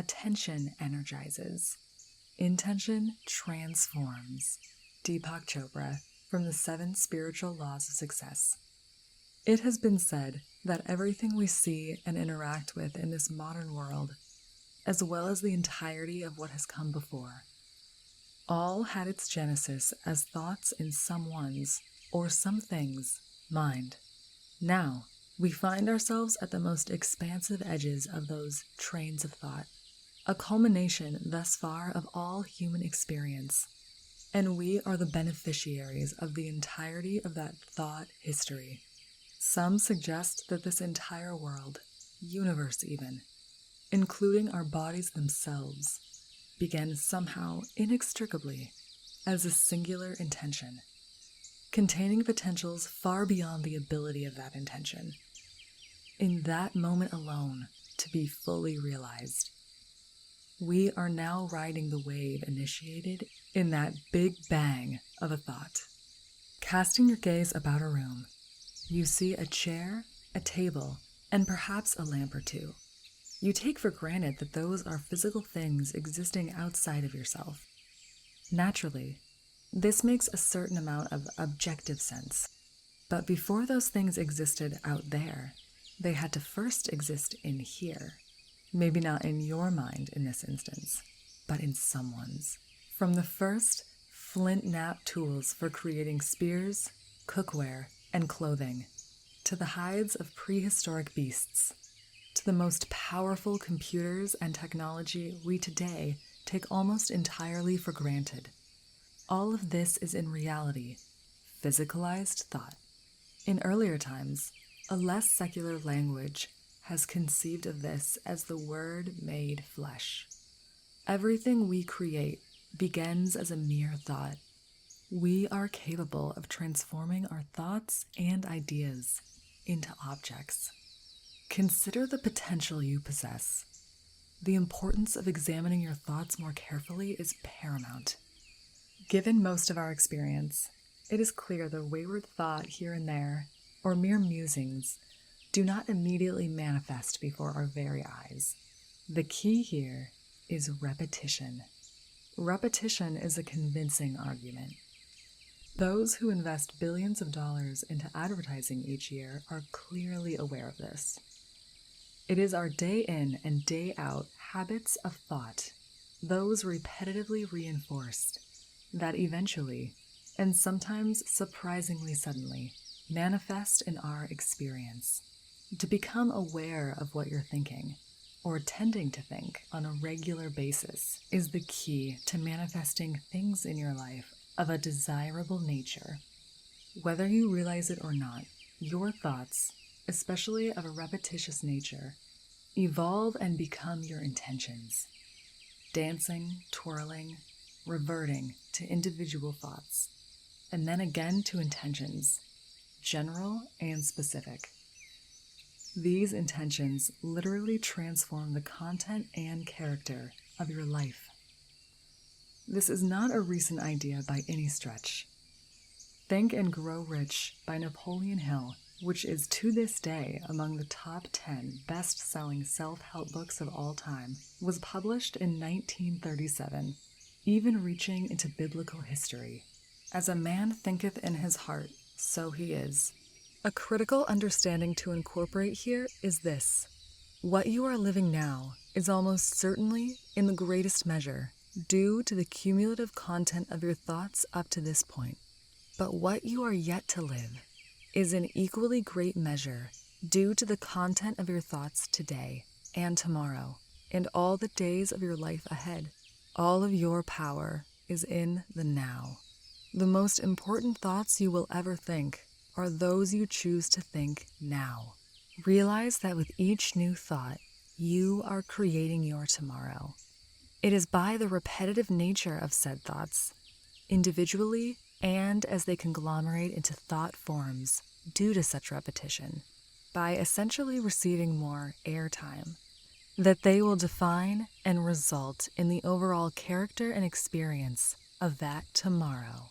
attention energizes. Intention transforms. Deepak Chopra, from the 7 Spiritual Laws of Success. It has been said that everything we see and interact with in this modern world, as well as the entirety of what has come before, all had its genesis as thoughts in someone's, or something's, mind. Now, we find ourselves at the most expansive edges of those trains of thought, a culmination thus far of all human experience, and we are the beneficiaries of the entirety of that thought history. Some suggest that this entire world, universe even, including our bodies themselves, began somehow inextricably as a singular intention, containing potentials far beyond the ability of that intention, in that moment alone, to be fully realized. We are now riding the wave initiated in that big bang of a thought. Casting your gaze about a room, you see a chair, a table, and perhaps a lamp or two. You take for granted that those are physical things existing outside of yourself. Naturally, this makes a certain amount of objective sense. But before those things existed out there, they had to first exist in here. Maybe not in your mind in this instance, but in someone's. From the first flint knap tools for creating spears, cookware, and clothing, to the hides of prehistoric beasts, to the most powerful computers and technology we today take almost entirely for granted. All of this is in reality physicalized thought. In earlier times, a less secular language has conceived of this as the Word made flesh. Everything we create begins as a mere thought. We are capable of transforming our thoughts and ideas into objects. Consider the potential you possess. The importance of examining your thoughts more carefully is paramount. Given most of our experience, it is clear the wayward thought here and there, or mere musings, do not immediately manifest before our very eyes. The key here is repetition. Repetition is a convincing argument. Those who invest billions of dollars into advertising each year are clearly aware of this. It is our day in and day out habits of thought, those repetitively reinforced, that eventually, and sometimes surprisingly suddenly, manifest in our experience. To become aware of what you're thinking, or tending to think on a regular basis, is the key to manifesting things in your life of a desirable nature. Whether you realize it or not, your thoughts, especially of a repetitious nature, evolve and become your intentions, dancing, twirling, reverting to individual thoughts, and then again to intentions, general and specific. These intentions literally transform the content and character of your life. This is not a recent idea by any stretch. Think and Grow Rich by Napoleon Hill, which is to this day among the top 10 best-selling self-help books of all time, was published in 1937, even reaching into biblical history. As a man thinketh in his heart, so he is. A critical understanding to incorporate here is this. What you are living now is almost certainly, in the greatest measure, due to the cumulative content of your thoughts up to this point. But what you are yet to live is in equally great measure due to the content of your thoughts today and tomorrow and all the days of your life ahead. All of your power is in the now. The most important thoughts you will ever think are those you choose to think now. Realize that with each new thought, you are creating your tomorrow. It is by the repetitive nature of said thoughts, individually and as they conglomerate into thought forms due to such repetition, by essentially receiving more airtime, that they will define and result in the overall character and experience of that tomorrow.